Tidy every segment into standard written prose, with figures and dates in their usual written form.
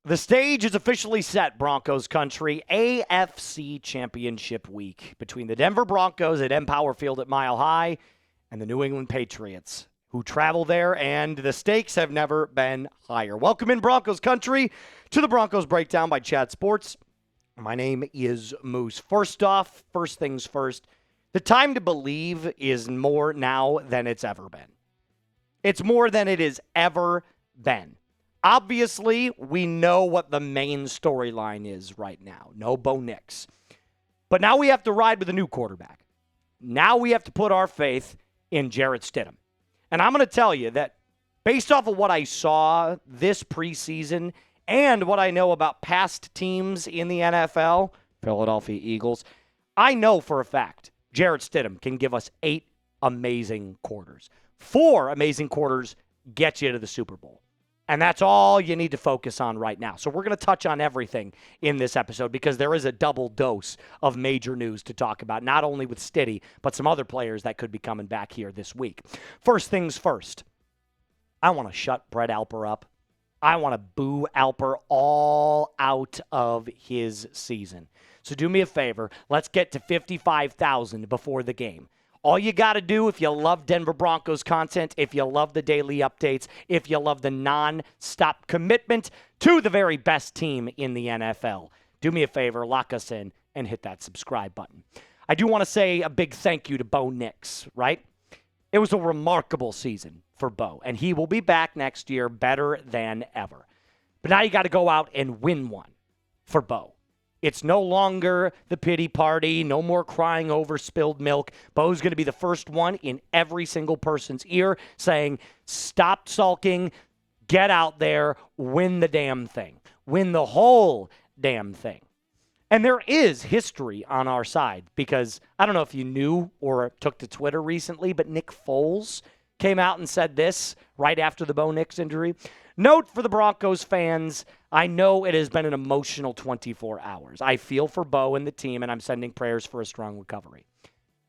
The stage is officially set, Broncos country. AFC Championship week between the Denver Broncos at Empower Field at Mile High and the New England Patriots, who travel there, and the stakes have never been higher. Welcome in, Broncos country, to the Broncos Breakdown by Chat Sports. My name is Moose. First off, first things first, the time to believe is more now than it's ever been. It's more than it has ever been. Obviously, we know what the main storyline is right now. No Bo Nix. But now we have to ride with a new quarterback. Now we have to put our faith in Jarrett Stidham. And I'm going to tell you that based off of what I saw this preseason and what I know about past teams in the NFL, Philadelphia Eagles, I know for a fact Jarrett Stidham can give us 8 amazing quarters. 4 amazing quarters get you to the Super Bowl. And that's all you need to focus on right now. So we're going to touch on everything in this episode because there is a double dose of major news to talk about, not only with Stiddy, but some other players that could be coming back here this week. First things first, I want to shut Brett Alper up. I want to boo Alper all out of his season. So do me a favor. Let's get to 55,000 before the game. All you got to do, if you love Denver Broncos content, if you love the daily updates, if you love the non-stop commitment to the very best team in the NFL, do me a favor, lock us in, and hit that subscribe button. I do want to say a big thank you to Bo Nix, right? It was a remarkable season for Bo, and he will be back next year better than ever. But now you got to go out and win one for Bo. It's no longer the pity party, no more crying over spilled milk. Bo's going to be the first one in every single person's ear saying, stop sulking, get out there, win the damn thing. Win the whole damn thing. And there is history on our side because I don't know if you knew or took to Twitter recently, but Nick Foles came out and said this right after the Bo Nix injury. Note for the Broncos fans, I know it has been an emotional 24 hours. I feel for Bo and the team, and I'm sending prayers for a strong recovery.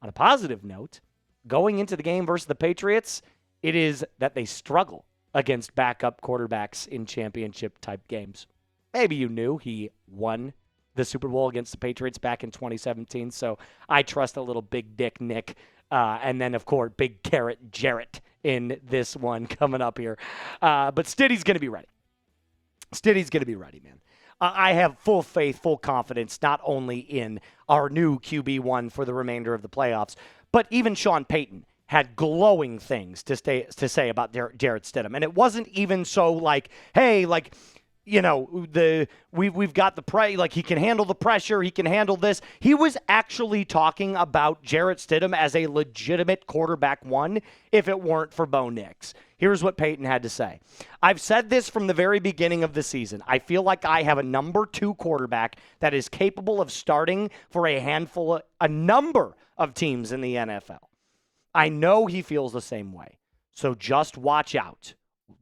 On a positive note, going into the game versus the Patriots, it is that they struggle against backup quarterbacks in championship-type games. Maybe you knew he won the Super Bowl against the Patriots back in 2017, so I trust a little big dick Nick, and then, of course, big carrot Jarrett in this one coming up here. But Stiddy's going to be ready. Stiddy's going to be ready, man. I have full faith, full confidence, not only in our new QB1 for the remainder of the playoffs, but even Sean Payton had glowing things to say about Jarrett Stidham. And it wasn't even so like, hey, like, you know, we've got the like he can handle the pressure, he can handle this. He was actually talking about Jarrett Stidham as a legitimate quarterback one if it weren't for Bo Nix. Here's what Peyton had to say. I've said this from the very beginning of the season. I feel like I have a number 2 quarterback that is capable of starting for a number of teams in the NFL. I know he feels the same way. So just watch out.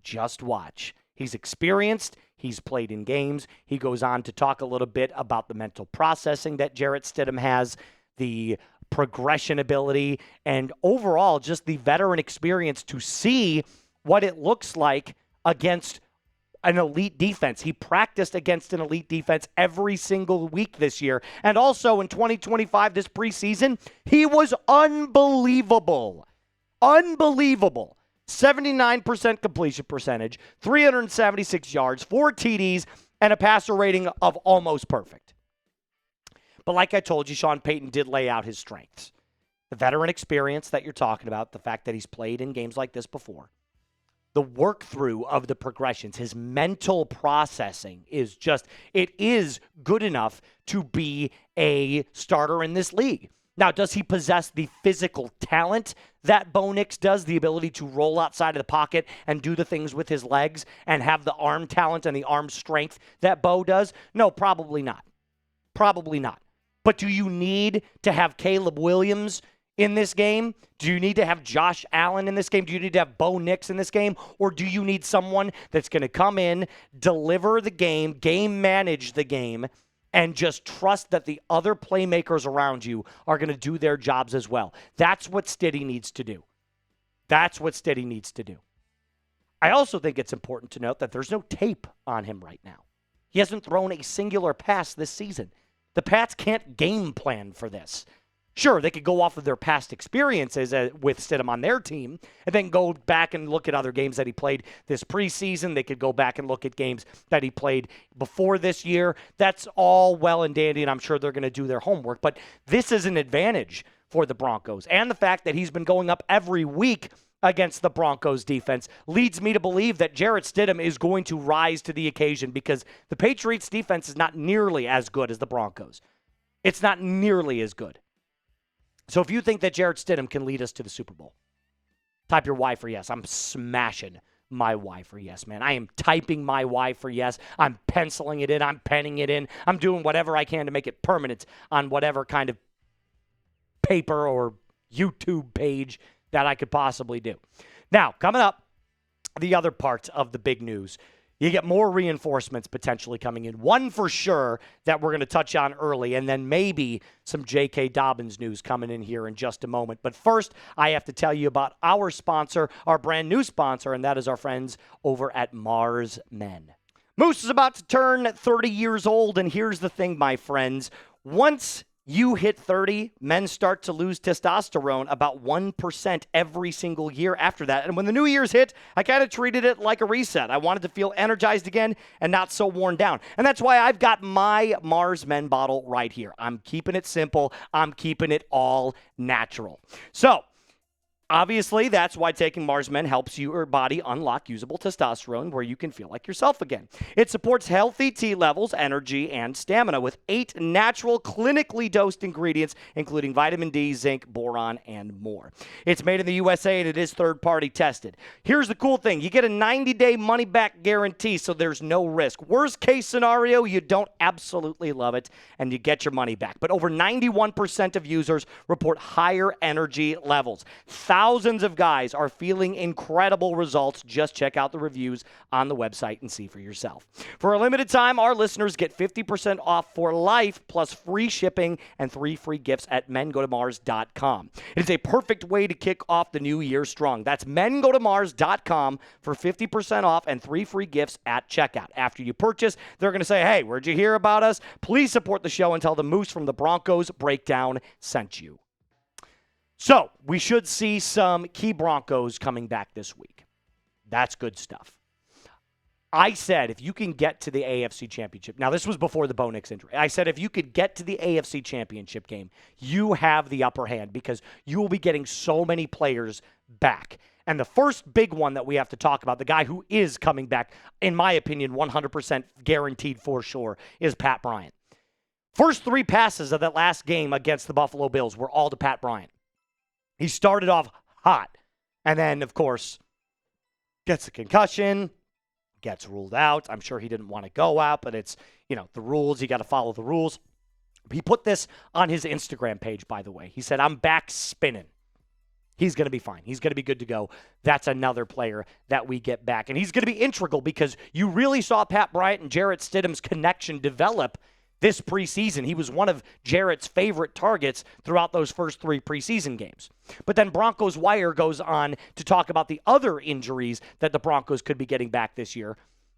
Just watch. He's experienced. He's played in games. He goes on to talk a little bit about the mental processing that Jarrett Stidham has, the progression ability, and overall just the veteran experience to see what it looks like against an elite defense. He practiced against an elite defense every single week this year. And also in 2025, this preseason, he was unbelievable. Unbelievable. 79% completion percentage, 376 yards, 4 TDs, and a passer rating of almost perfect. But like I told you, Sean Payton did lay out his strengths. The veteran experience that you're talking about, the fact that he's played in games like this before, the work through of the progressions, his mental processing is just, it is good enough to be a starter in this league. Now, does he possess the physical talent that Bo Nix does, the ability to roll outside of the pocket and do the things with his legs and have the arm talent and the arm strength that Bo does? No, probably not. Probably not. But do you need to have Caleb Williams in this game? Do you need to have Josh Allen in this game? Do you need to have Bo Nix in this game? Or do you need someone that's going to come in, deliver the game manage the game, and just trust that the other playmakers around you are going to do their jobs as well? That's what Stiddy needs to do. That's what Stiddy needs to do. I also think it's important to note that there's no tape on him right now. He hasn't thrown a singular pass this season. The Pats can't game plan for this. Sure, they could go off of their past experiences with Stidham on their team and then go back and look at other games that he played this preseason. They could go back and look at games that he played before this year. That's all well and dandy, and I'm sure they're going to do their homework. But this is an advantage for the Broncos. And the fact that he's been going up every week against the Broncos defense leads me to believe that Jarrett Stidham is going to rise to the occasion because the Patriots defense is not nearly as good as the Broncos. It's not nearly as good. So if you think that Jarrett Stidham can lead us to the Super Bowl, type your Y for yes. I'm smashing my Y for yes, man. I am typing my Y for yes. I'm penciling it in. I'm penning it in. I'm doing whatever I can to make it permanent on whatever kind of paper or YouTube page that I could possibly do. Now, coming up, the other part of the big news. You get more reinforcements potentially coming in. One for sure that we're going to touch on early, and then maybe some J.K. Dobbins news coming in here in just a moment. But first, I have to tell you about our sponsor, our brand new sponsor, and that is our friends over at Mars Men. Moose is about to turn 30 years old, and here's the thing, my friends. Once you hit 30, men start to lose testosterone about 1% every single year after that. And when the New Year's hit, I kind of treated it like a reset. I wanted to feel energized again and not so worn down. And that's why I've got my Mars Men bottle right here. I'm keeping it simple. I'm keeping it all natural. So, obviously, that's why taking Mars Men helps your body unlock usable testosterone where you can feel like yourself again. It supports healthy T levels, energy, and stamina with 8 natural, clinically dosed ingredients, including vitamin D, zinc, boron, and more. It's made in the USA, and it is third-party tested. Here's the cool thing. You get a 90-day money-back guarantee, so there's no risk. Worst-case scenario, you don't absolutely love it, and you get your money back. But over 91% of users report higher energy levels. Thousands of guys are feeling incredible results. Just check out the reviews on the website and see for yourself. For a limited time, our listeners get 50% off for life, plus free shipping and 3 free gifts at mengotomars.com. It is a perfect way to kick off the new year strong. That's mengotomars.com for 50% off and 3 free gifts at checkout. After you purchase, they're going to say, hey, where'd you hear about us? Please support the show and tell the Moose from the Broncos Breakdown sent you. So, we should see some key Broncos coming back this week. That's good stuff. I said if you can get to the AFC Championship, now this was before the Bo Nix injury. I said if you could get to the AFC Championship game, you have the upper hand because you will be getting so many players back. And the first big one that we have to talk about, the guy who is coming back, in my opinion, 100% guaranteed for sure, is Pat Bryant. First 3 passes of that last game against the Buffalo Bills were all to Pat Bryant. He started off hot, and then, of course, gets a concussion, gets ruled out. I'm sure he didn't want to go out, but it's, the rules. You got to follow the rules. He put this on his Instagram page, by the way. He said, I'm back spinning. He's going to be fine. He's going to be good to go. That's another player that we get back. And he's going to be integral because you really saw Pat Bryant and Jarrett Stidham's connection develop this preseason. He was one of Jarrett's favorite targets throughout those first 3 preseason games. But then Broncos Wire goes on to talk about the other injuries that the Broncos could be getting back this year,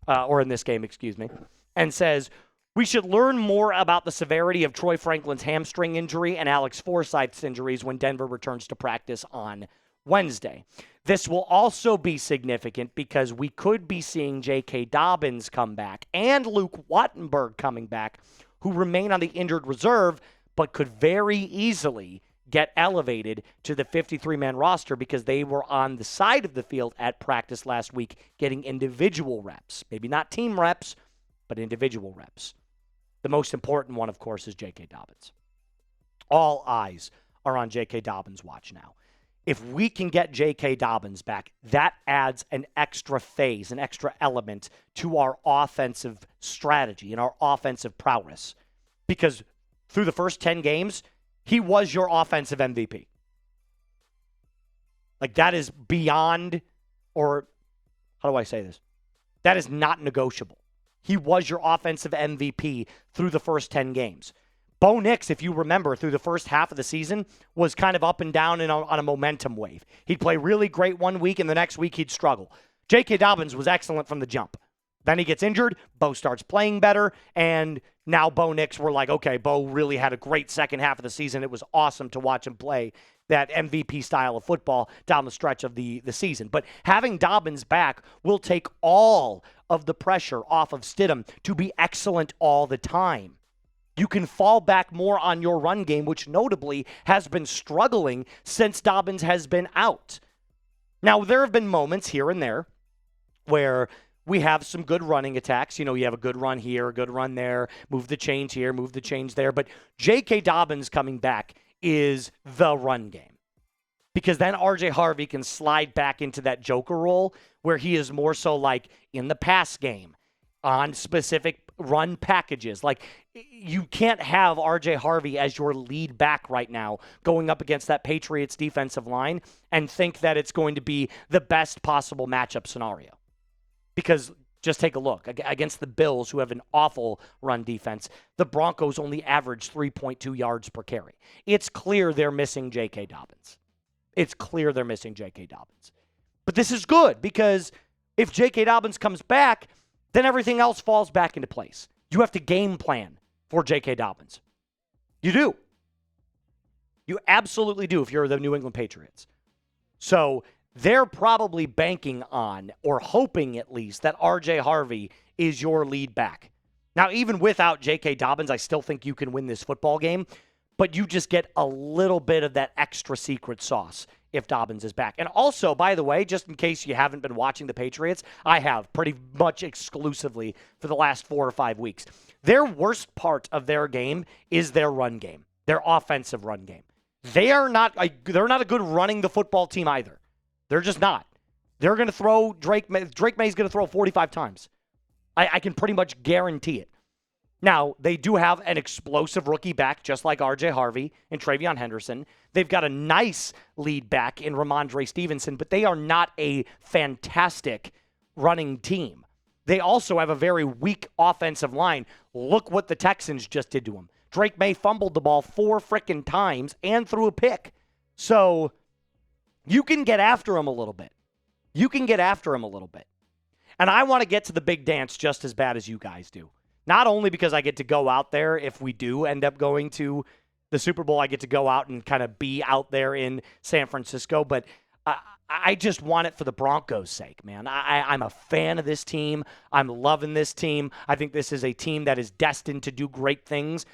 or in this game, excuse me, and says, we should learn more about the severity of Troy Franklin's hamstring injury and Alex Forsyth's injuries when Denver returns to practice on Wednesday. This will also be significant because we could be seeing J.K. Dobbins come back and Luke Wattenberg coming back, who remain on the injured reserve, but could very easily get elevated to the 53-man roster because they were on the side of the field at practice last week getting individual reps. Maybe not team reps, but individual reps. The most important one, of course, is J.K. Dobbins. All eyes are on J.K. Dobbins' watch now. If we can get J.K. Dobbins back, that adds an extra phase, an extra element to our offensive strategy and our offensive prowess. Because through the first 10 games, he was your offensive MVP. Like, that is beyond, or how do I say this? That is not negotiable. He was your offensive MVP through the first 10 games. Bo Nix, if you remember, through the first half of the season, was kind of up and down and on a momentum wave. He'd play really great one week, and the next week he'd struggle. J.K. Dobbins was excellent from the jump. Then he gets injured. Bo starts playing better. And now Bo Nix, we're like, okay, Bo really had a great second half of the season. It was awesome to watch him play that MVP style of football down the stretch of the season. But having Dobbins back will take all of the pressure off of Stidham to be excellent all the time. You can fall back more on your run game, which notably has been struggling since Dobbins has been out. Now, there have been moments here and there where we have some good running attacks. You have a good run here, a good run there, move the chains here, move the chains there. But J.K. Dobbins coming back is the run game. Because then R.J. Harvey can slide back into that joker role where he is more so like in the pass game on specific run packages. Like, you can't have R.J. Harvey as your lead back right now going up against that Patriots defensive line and think that it's going to be the best possible matchup scenario. Because just take a look. Against the Bills, who have an awful run defense, the Broncos only average 3.2 yards per carry. It's clear they're missing J.K. Dobbins. But this is good because if J.K. Dobbins comes back, then everything else falls back into place. You have to game plan for J.K. Dobbins. You do. You absolutely do if you're the New England Patriots. So they're probably banking on, or hoping at least, that R.J. Harvey is your lead back. Now, even without J.K. Dobbins, I still think you can win this football game, but you just get a little bit of that extra secret sauce if Dobbins is back. And also, by the way, just in case you haven't been watching the Patriots, I have pretty much exclusively for the last 4 or 5 weeks. Their worst part of their game is their run game, their offensive run game. They're not a good running the football team either. They're just not. They're going to throw Drake May's going to throw 45 times. I can pretty much guarantee it. Now, they do have an explosive rookie back, just like R.J. Harvey and Travion Henderson. They've got a nice lead back in Ramondre Stevenson, but they are not a fantastic running team. They also have a very weak offensive line. Look what the Texans just did to them. Drake May fumbled the ball 4 frickin' times and threw a pick. So you can get after him a little bit. And I want to get to the big dance just as bad as you guys do. Not only because I get to go out there, if we do end up going to the Super Bowl, I get to go out and kind of be out there in San Francisco, but I just want it for the Broncos' sake, man. I'm a fan of this team. I'm loving this team. I think this is a team that is destined to do great things,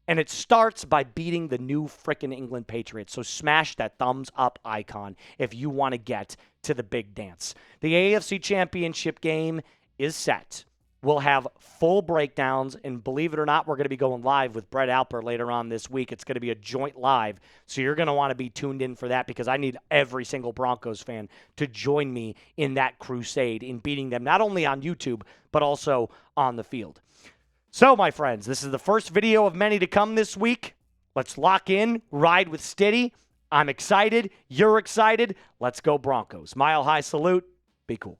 and it starts by beating the new frickin' England Patriots. So smash that thumbs up icon if you want to get to the big dance. The AFC Championship game is set. We'll have full breakdowns, and believe it or not, we're going to be going live with Brett Alper later on this week. It's going to be a joint live, so you're going to want to be tuned in for that because I need every single Broncos fan to join me in that crusade in beating them, not only on YouTube, but also on the field. So, my friends, this is the first video of many to come this week. Let's lock in, ride with Stiddy. I'm excited. You're excited. Let's go Broncos. Mile high salute. Be cool.